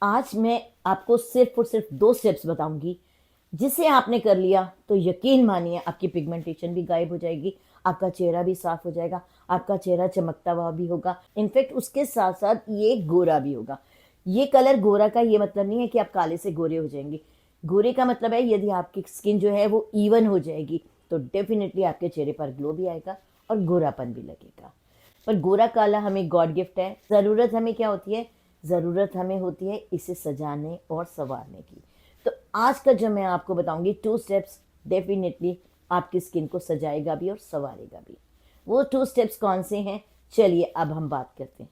आज मैं आपको सिर्फ और सिर्फ 2 स्टेप्स बताऊंगी, जिसे आपने कर लिया तो यकीन मानिए आपकी पिगमेंटेशन भी गायब हो जाएगी, आपका चेहरा भी साफ हो जाएगा, आपका चेहरा चमकता हुआ भी होगा। इनफैक्ट उसके साथ साथ ये गोरा भी होगा। ये कलर गोरा का ये मतलब नहीं है कि आप काले से गोरे हो जाएंगे। गोरे का मतलब है यदि आपकी स्किन जो है वो इवन हो जाएगी तो डेफिनेटली आपके चेहरे पर ग्लो भी आएगा और गोरापन भी लगेगा। पर गोरा काला हमें गॉड गिफ्ट है। ज़रूरत हमें क्या होती है? ज़रूरत हमें होती है इसे सजाने और संवारने की। तो आज का जो मैं आपको बताऊंगी 2 स्टेप्स डेफिनेटली आपकी स्किन को सजाएगा भी और संवारेगा भी। वो 2 स्टेप्स कौन से हैं? चलिए अब हम बात करते हैं।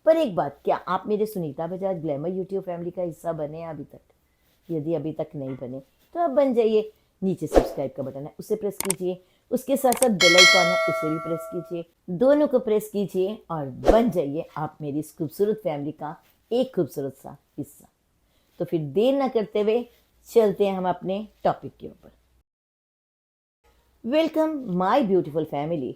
पर एक बात, क्या आप मेरे Sunita Bajaj glamour YouTube family का हिस्सा बने हैं अभी तक? यदि अभी तक नहीं बने तो अब बन जाइए। नीचे सब्सक्राइब का बटन है, उसे प्रेस कीजिए। उसके साथ साथ बेल आइकॉन है, उसे भी प्रेस कीजिए। दोनों को प्रेस कीजिए और बन जाइए आप मेरी इस खूबसूरत फैमिली का एक खूबसूरत सा हिस्सा। तो फिर देर ना करते हुए चलते हैं हम अपने टॉपिक के ऊपर। Welcome my beautiful family.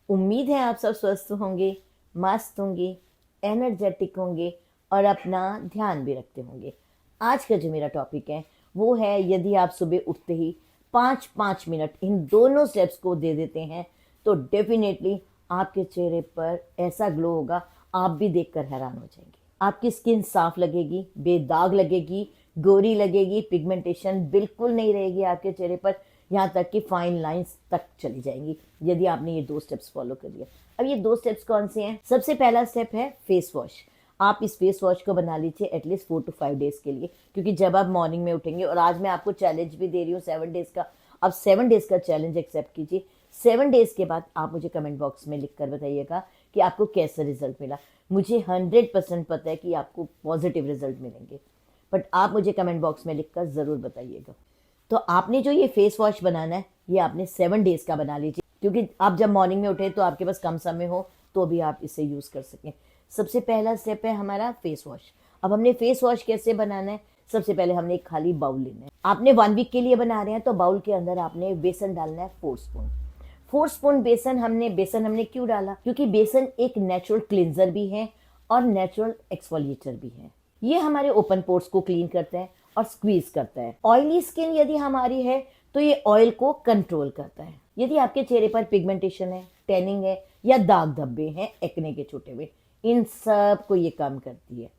उम्मीद है आप सब स्वस्थ होंगे, मस्त होंगे, एनर्जेटिक होंगे और अपना ध्यान भी रखते होंगे। आज का जो मेरा टॉपिक है वो है, यदि आप सुबह उठते ही 5-5 मिनट इन दोनों स्टेप्स को दे देते हैं तो डेफिनेटली आपके चेहरे पर ऐसा ग्लो होगा, आप भी देखकर हैरान हो जाएंगे। आपकी स्किन साफ लगेगी, बेदाग लगेगी, गोरी लगेगी, पिगमेंटेशन बिल्कुल नहीं रहेगी आपके चेहरे पर, यहाँ तक कि फाइन लाइंस तक चली जाएंगी यदि आपने ये 2 स्टेप्स फॉलो कर लिया। अब ये 2 स्टेप्स कौन से हैं? सबसे पहला स्टेप है फेस वॉश। आप इस फेस वॉश को बना लीजिए एटलीस्ट 4 to 5 डेज के लिए, क्योंकि जब आप मॉर्निंग में उठेंगे, और आज मैं आपको चैलेंज भी दे रही हूँ 7 डेज का, आप 7 डेज का चैलेंज एक्सेप्ट कीजिए। 7 डेज के बाद आप मुझे कमेंट बॉक्स में लिख कर बताइएगा कि आपको कैसा रिजल्ट मिला। मुझे 100% पता है कि आपको पॉजिटिव रिजल्ट मिलेंगे, बट आप मुझे कमेंट बॉक्स में लिखकर ज़रूर बताइएगा। तो आपने जो ये फेस वॉश बनाना है ये आपने 7 डेज का बना लीजिए, क्योंकि आप जब मॉर्निंग में उठे तो आपके पास कम समय हो तो भी आप इसे यूज़ कर सकें। सबसे पहला स्टेप है हमारा फेस वॉश। अब हमने फेस वॉश कैसे बनाना है? सबसे पहले हमने एक खाली बाउल लेना है। आपने 1 वीक के लिए बना रहे हैं तो बाउल के अंदर आपने बेसन डालना है 4 स्पून। 4 स्पून बेसन हमने क्यों डाला? क्योंकि बेसन एक नेचुरल क्लींजर भी है और नेचुरल एक्सफोलिएटर भी है। ये हमारे ओपन पोर्स को क्लीन करता है और स्क्वीज करता है। ऑयली स्किन यदि हमारी है तो ये ऑयल को कंट्रोल करता है। यदि आपके चेहरे पर पिगमेंटेशन है, टैनिंग है या दाग धब्बे हैं एक्ने के छूटे हुए, इन सब को ये काम करती है।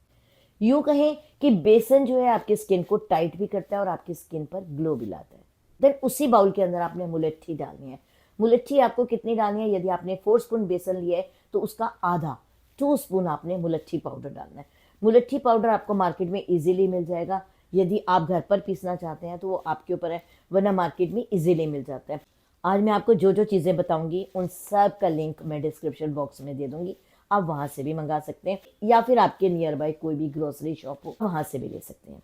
यूं कहें कि बेसन जो है आपकी स्किन को टाइट भी करता है और आपकी स्किन पर ग्लो भी लाता है। देन उसी बाउल के अंदर आपने मुलट्ठी डालनी है। मुलट्ठी आपको कितनी डालनी है? यदि आपने 4 स्पून बेसन लिया है तो उसका आधा 2 स्पून आपने मुलट्ठी पाउडर डालना है। मुलट्ठी पाउडर आपको मार्केट में इजीली मिल जाएगा। यदि आप घर पर पीसना चाहते हैं तो वो आपके ऊपर है, वरना मार्केट में इजीली मिल जाता है। आज मैं आपको जो जो चीज़ें बताऊंगी उन सब का लिंक मैं डिस्क्रिप्शन बॉक्स में दे दूंगी। आप वहां से भी मंगा सकते हैं या फिर आपके नियर बाय कोई भी ग्रोसरी शॉप हो वहां से भी ले सकते हैं।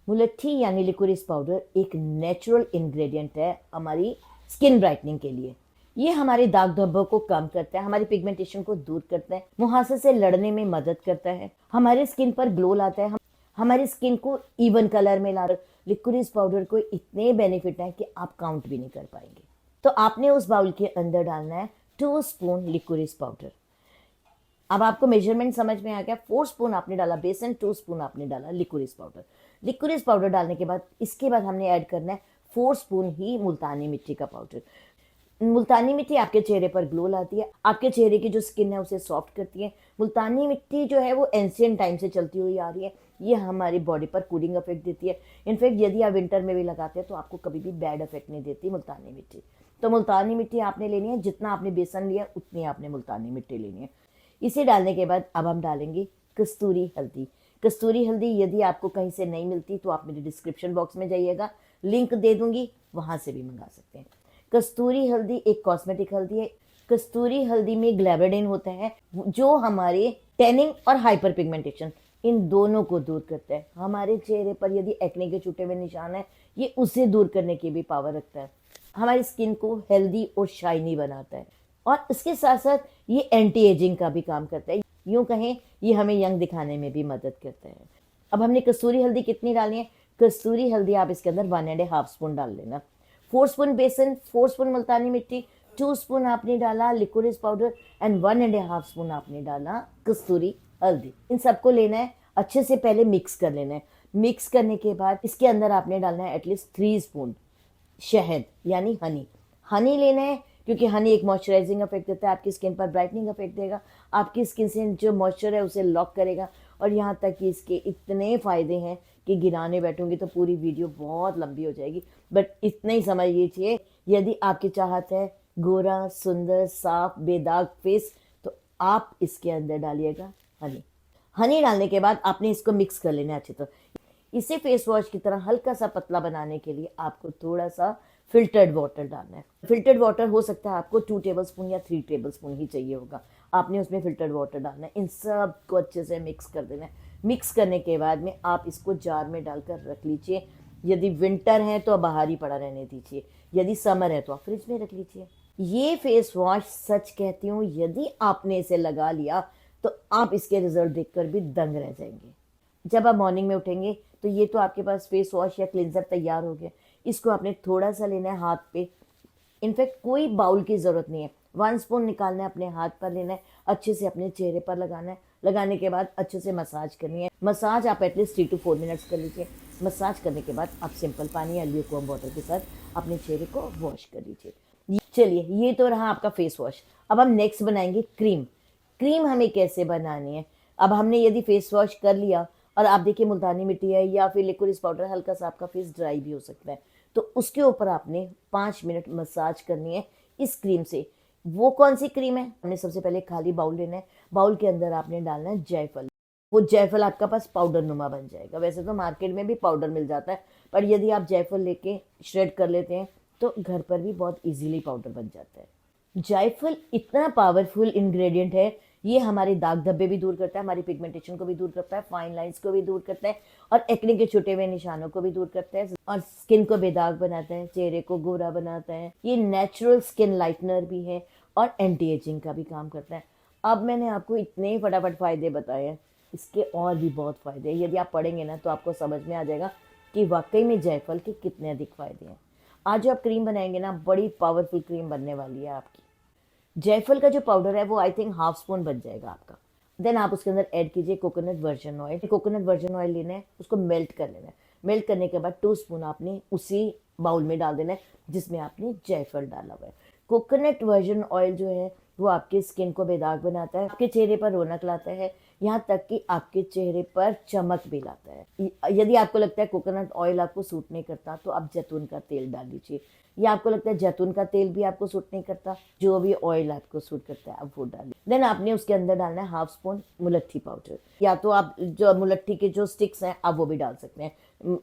मुलट्ठी यानी लिकोरिस पाउडर एक नेचुरल इंग्रेडिएंट है हमारी स्किन ब्राइटनिंग के लिए। ये हमारे दाग धब्बों को कम करता है, हमारी पिगमेंटेशन को दूर करता है, मुहासे से लड़ने में मदद करता है, हमारे स्किन पर ग्लो लाता है, हमारी स्किन को इवन कलर में ला। लिकोरिस पाउडर को इतने बेनिफिट है कि आप काउंट भी नहीं कर पाएंगे। तो आपने उस बाउल के अंदर डालना है 2 स्पून लिकोरिस पाउडर। अब आपको मेजरमेंट समझ में आ गया। 4 स्पून आपने डाला बेसन, 2 स्पून आपने डाला लिकोरिस पाउडर। लिकोरिस पाउडर डालने के बाद इसके बाद हमने ऐड करना है 4 स्पून ही मुल्तानी मिट्टी का पाउडर। मुल्तानी मिट्टी आपके चेहरे पर ग्लो लाती है, आपके चेहरे की जो स्किन है उसे सॉफ्ट करती है। मुल्तानी मिट्टी जो है वो एंशियंट टाइम से चलती हुई आ रही है। ये हमारी बॉडी पर कूलिंग इफेक्ट देती है। इनफैक्ट यदि आप विंटर में भी लगाते हैं तो आपको कभी भी बैड इफेक्ट नहीं देती मुल्तानी मिट्टी। तो मुल्तानी मिट्टी आपने लेनी है, जितना आपने बेसन लिया उतनी आपने मुल्तानी मिट्टी लेनी है। इसे डालने के बाद अब हम डालेंगे कस्तूरी हल्दी। कस्तूरी हल्दी यदि आपको कहीं से नहीं मिलती तो आप मेरे डिस्क्रिप्शन बॉक्स में जाइएगा, लिंक दे दूंगी, वहां से भी मंगा सकते हैं। कस्तूरी हल्दी एक कॉस्मेटिक हल्दी है। कस्तूरी हल्दी में ग्लैबरेडिन होता है जो हमारे टैनिंग और हाइपर पिगमेंटेशन इन दोनों को दूर करता है। हमारे चेहरे पर यदि एक्ने के छूटे हुए निशान है, ये उसे दूर करने की भी पावर रखता है। हमारी स्किन को हेल्दी और शाइनी बनाता है और इसके साथ साथ ये एंटी एजिंग का भी काम करता है। यूं कहें ये हमें यंग दिखाने में भी मदद करता है। अब हमने कस्तूरी हल्दी कितनी डालनी है? कस्तूरी हल्दी आप इसके अंदर 1.5 स्पून डाल लेना। 4 स्पून बेसन, 4 स्पून मुल्तानी मिट्टी, 2 स्पून आपने डाला लिकोरिस पाउडर एंड 1.5 स्पून आपने डाला कस्तूरी हल्दी। इन सबको लेना है, अच्छे से पहले मिक्स कर लेना है। मिक्स करने के बाद इसके अंदर आपने डालना है एटलीस्ट 3 स्पून शहद यानी हनी। हनी लेना है क्योंकि हनी एक मॉइस्चराइजिंग इफेक्ट देता है, आपकी स्किन पर ब्राइटनिंग इफेक्ट देगा, आपकी स्किन से जो मॉइस्चर है उसे लॉक करेगा। और यहाँ तक कि इसके इतने फ़ायदे हैं कि गिनाने बैठूंगी तो पूरी वीडियो बहुत लंबी हो जाएगी, बट इतना ही समझ लीजिए, यदि आपकी चाहत है गोरा सुंदर साफ बेदाग फेस तो आप इसके अंदर डालिएगा हनी। हनी डालने के बाद आपने इसको मिक्स कर लेना है अच्छी तरह। इसे फेस वॉश की तरह हल्का सा पतला बनाने के लिए आपको थोड़ा सा फिल्टर्ड वाटर डालना है। फिल्टर्ड वाटर हो सकता है आपको 2 टेबलस्पून या 3 टेबलस्पून ही चाहिए होगा, आपने उसमें फिल्टर्ड वाटर डालना है। इन सब को अच्छे से मिक्स कर देना है। मिक्स करने के बाद में आप इसको जार में डालकर रख लीजिए। यदि विंटर है तो बाहर ही पड़ा रहने दीजिए, यदि समर है तो आप फ्रिज में रख लीजिए। ये फेस वॉश सच कहती हूँ, यदि आपने इसे लगा लिया तो आप इसके रिजल्ट देखकर भी दंग रह जाएंगे। जब आप मॉर्निंग में उठेंगे तो ये तो आपके पास फेस वॉश या क्लिनजर तैयार हो गया। इसको आपने थोड़ा सा लेना है हाथ पे, इनफैक्ट कोई बाउल की ज़रूरत नहीं है, 1 स्पून निकालना है अपने हाथ पर लेना है, अच्छे से अपने चेहरे पर लगाना है। लगाने के बाद अच्छे से मसाज करनी है। मसाज आप एटलीस्ट 3 to 4 मिनट्स कर लीजिए। मसाज करने के बाद आप सिंपल पानी या ल्यूकवार्म वाटर के साथ अपने चेहरे को वॉश कर लीजिए। चलिए, ये तो रहा आपका फेस वॉश। अब हम नेक्स्ट बनाएंगे क्रीम। क्रीम हमें कैसे बनानी है? अब हमने यदि फेस वॉश कर लिया और आप देखिए मुल्तानी मिट्टी है या फिर लिक्विड पाउडर, हल्का सा आपका फेस ड्राई भी हो सकता है, तो उसके ऊपर आपने 5 मिनट मसाज करनी है इस क्रीम से। वो कौन सी क्रीम है? हमने सबसे पहले खाली बाउल लेना है। बाउल के अंदर आपने डालना है जायफल। वो जायफल आपका पास पाउडर नुमा बन जाएगा। वैसे तो मार्केट में भी पाउडर मिल जाता है, पर यदि आप जायफल लेके श्रेड कर लेते हैं तो घर पर भी बहुत इजीली पाउडर बन जाता है। जायफल इतना पावरफुल इंग्रेडिएंट है, ये हमारे दाग धब्बे भी दूर करता है, हमारी पिगमेंटेशन को भी दूर करता है, फाइन लाइंस को भी दूर करता है और एक्ने के छुटे हुए निशानों को भी दूर करता है और स्किन को बेदाग बनाता है, चेहरे को गोरा बनाता है। ये नेचुरल स्किन लाइटनर भी है और एंटी एजिंग का भी काम करता है। अब मैंने आपको इतने फटाफट फायदे बताए हैं, इसके और भी बहुत फायदे हैं। यदि आप पढ़ेंगे ना तो आपको समझ में आ जाएगा कि वाकई में जायफल के कितने अधिक फायदे हैं। आज जो आप क्रीम बनाएंगे ना, बड़ी पावरफुल क्रीम बनने वाली है आपकी। जायफल का जो पाउडर है वो आई थिंक हाफ स्पून बन जाएगा आपका। देन आप उसके अंदर ऐड कीजिए coconut virgin oil. Coconut virgin oil लेना है, उसको मेल्ट कर लेना है। मेल्ट करने के बाद 2 स्पून आपने उसी बाउल में डाल देना है जिसमें आपने जायफल डाला हुआ है। कोकोनट वर्जिन ऑयल जो है वो आपके स्किन को बेदाग बनाता है, आपके चेहरे पर रौनक लाता है, यहाँ तक कि आपके चेहरे पर चमक भी लाता है। यदि आपको लगता है कोकोनट ऑयल आपको सूट नहीं करता तो आप जैतून का तेल डाल लीजिए, या आपको लगता है जैतून का तेल भी आपको सूट नहीं करता, जो भी ऑयल आपको सूट करता है आप वो डालिए। देन आपने उसके अंदर डालना है हाफ स्पून मुलट्ठी पाउडर, या तो आप जो मुलट्ठी के जो स्टिक्स हैं आप वो भी डाल सकते हैं।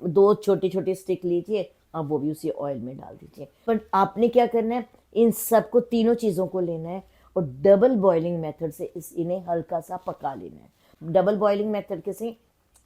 2 छोटी छोटी स्टिक लीजिए, आप वो भी उसी ऑयल में डाल दीजिए। पर आपने क्या करना है, इन सबको तीनों चीज़ों को लेना है और डबल बॉइलिंग मेथड से इन्हें हल्का सा पका लेना है। डबल बॉइलिंग मेथड कैसे?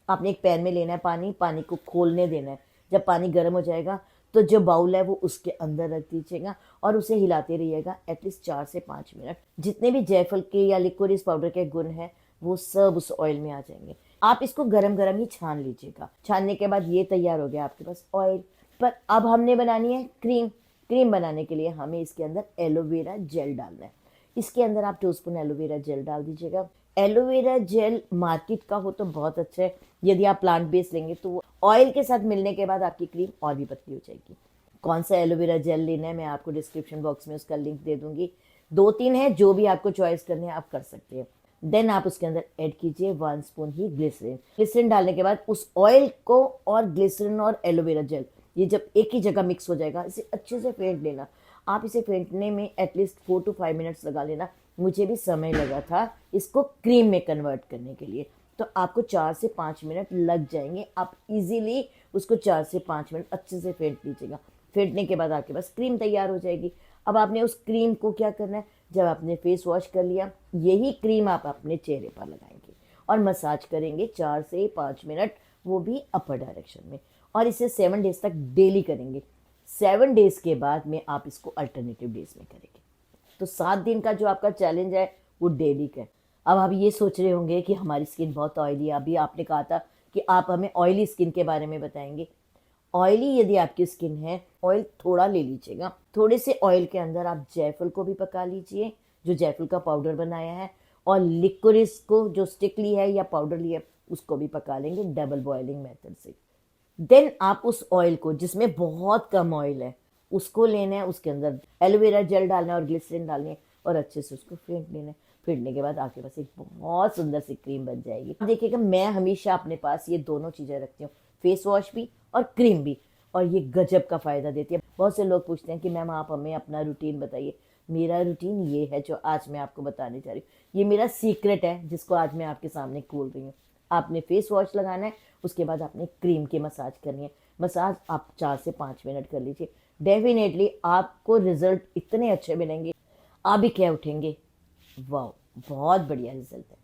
आपने एक पैन में लेना है पानी, पानी को खोलने देना है। जब पानी गर्म हो जाएगा तो जो बाउल है वो उसके अंदर रख दीजिएगा और उसे हिलाते रहिएगा एटलीस्ट 4 से 5 मिनट। जितने भी जायफल के या लिक्विड पाउडर के गुण हैं वो सब उस ऑयल में आ जाएंगे। आप इसको गरम गरम ही छान लीजिएगा। छानने के बाद ये तैयार हो गया आपके पास ऑयल। पर अब हमने बनानी है क्रीम। क्रीम बनाने के लिए हमें इसके अंदर एलोवेरा जेल डालना है। इसके अंदर आप 2 स्पून एलोवेरा जेल डाल दीजिएगा। एलोवेरा जेल मार्केट का हो तो बहुत अच्छा है, यदि आप प्लांट बेस लेंगे तो वो ऑयल के साथ मिलने के बाद आपकी क्रीम और भी पतली हो जाएगी। कौन सा एलोवेरा जेल लेना है मैं आपको डिस्क्रिप्शन बॉक्स में उसका लिंक दे दूंगी। 2-3 है, जो भी आपको चॉइस करने हैं आप कर सकते हैं। देन आप उसके अंदर ऐड कीजिए 1 स्पून ही ग्लिसरीन। ग्लिसरीन डालने के बाद उस ऑयल को और ग्लिसरीन और एलोवेरा जेल ये जब एक ही जगह मिक्स हो जाएगा, इसे अच्छे से फेंट लेना। आप इसे फेंटने में एटलीस्ट 4 to 5 मिनट्स लगा लेना। मुझे भी समय लगा था इसको क्रीम में कन्वर्ट करने के लिए, तो आपको 4 से 5 मिनट लग जाएंगे। आप इजीली उसको 4 से 5 मिनट अच्छे से फेंट लीजिएगा। फेंटने के बाद आपके पास क्रीम तैयार हो जाएगी। अब आपने उस क्रीम को क्या करना है, जब आपने फेस वॉश कर लिया, यही क्रीम आप अपने चेहरे पर लगाएंगे और मसाज करेंगे 4 से 5 मिनट, वो भी अपर डायरेक्शन में। और इसे 7 डेज तक डेली करेंगे। 7 डेज के बाद में आप इसको अल्टरनेटिव डेज में करेंगे। तो 7 दिन का जो आपका चैलेंज है वो डेली का। अब आप ये सोच रहे होंगे कि हमारी स्किन बहुत ऑयली है। अभी आपने कहा था कि आप हमें ऑयली स्किन के बारे में बताएंगे। ऑयली यदि आपकी स्किन है, ऑयल थोड़ा ले लीजिएगा। थोड़े से ऑयल के अंदर आप जायफल को भी पका लीजिए, जो जायफल का पाउडर बनाया है, और लिक्विड को जो स्टिक ली है या पाउडर ली है उसको भी पका लेंगे डबल बॉइलिंग मेथड से। देन आप उस ऑयल को, जिसमें बहुत कम ऑयल है, उसको लेना है, उसके अंदर एलोवेरा जेल डालना है और ग्लिसरीन डालनी है और अच्छे से उसको फेंट लेना है। फेंटने के बाद आपके पास एक बहुत सुंदर सी क्रीम बन जाएगी। देखिएगा, मैं हमेशा अपने पास ये दोनों चीज़ें रखती हूँ, फेस वॉश भी और क्रीम भी, और ये गजब का फ़ायदा देती है। बहुत से लोग पूछते हैं कि मैम आप हमें अपना रूटीन बताइए। मेरा रूटीन ये है जो आज मैं आपको बताने जा रही हूँ। ये मेरा सीक्रेट है जिसको आज मैं आपके सामने खोल रही हूँ। आपने फेस वॉश लगाना है, उसके बाद आपने क्रीम की मसाज करनी है। मसाज आप 4 से 5 मिनट कर लीजिए, डेफिनेटली आपको रिजल्ट इतने अच्छे मिलेंगे, आप भी क्या उठेंगे, वाह, बहुत बढ़िया रिजल्ट है।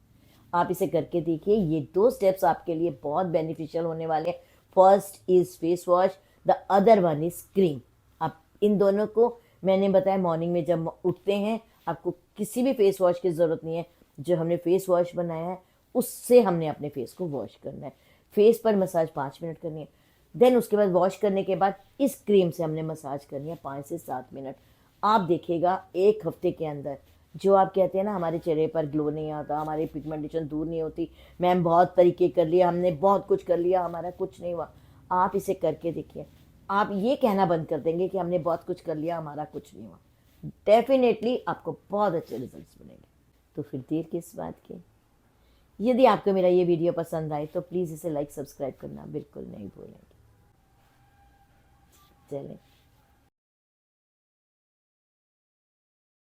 आप इसे करके देखिए, ये 2 स्टेप्स आपके लिए बहुत बेनिफिशियल होने वाले हैं। First is face wash, the other one is cream. आप इन दोनों को, मैंने बताया मॉर्निंग में जब उठते हैं, आपको किसी भी फेस वॉश की ज़रूरत नहीं है। जो हमने फेस वॉश बनाया है उससे हमने अपने फेस को वॉश करना है। फेस पर मसाज 5 मिनट करनी है। देन उसके बाद वॉश करने के बाद इस क्रीम से हमने मसाज करनी है 5 से 7 मिनट। आप देखिएगा एक हफ्ते के अंदर, जो आप कहते हैं ना हमारे चेहरे पर ग्लो नहीं आता, हमारी पिगमेंटेशन दूर नहीं होती, मैम बहुत तरीके कर लिया हमने, बहुत कुछ कर लिया, हमारा कुछ नहीं हुआ, आप इसे करके देखिए। आप ये कहना बंद कर देंगे कि हमने बहुत कुछ कर लिया, हमारा कुछ नहीं हुआ। डेफिनेटली आपको बहुत अच्छे रिजल्ट्स मिलेंगे। तो फिर देर किस बात की। यदि आपको मेरा ये वीडियो पसंद आए तो प्लीज़ इसे लाइक सब्सक्राइब करना बिल्कुल नहीं भूलेंगे। चलें,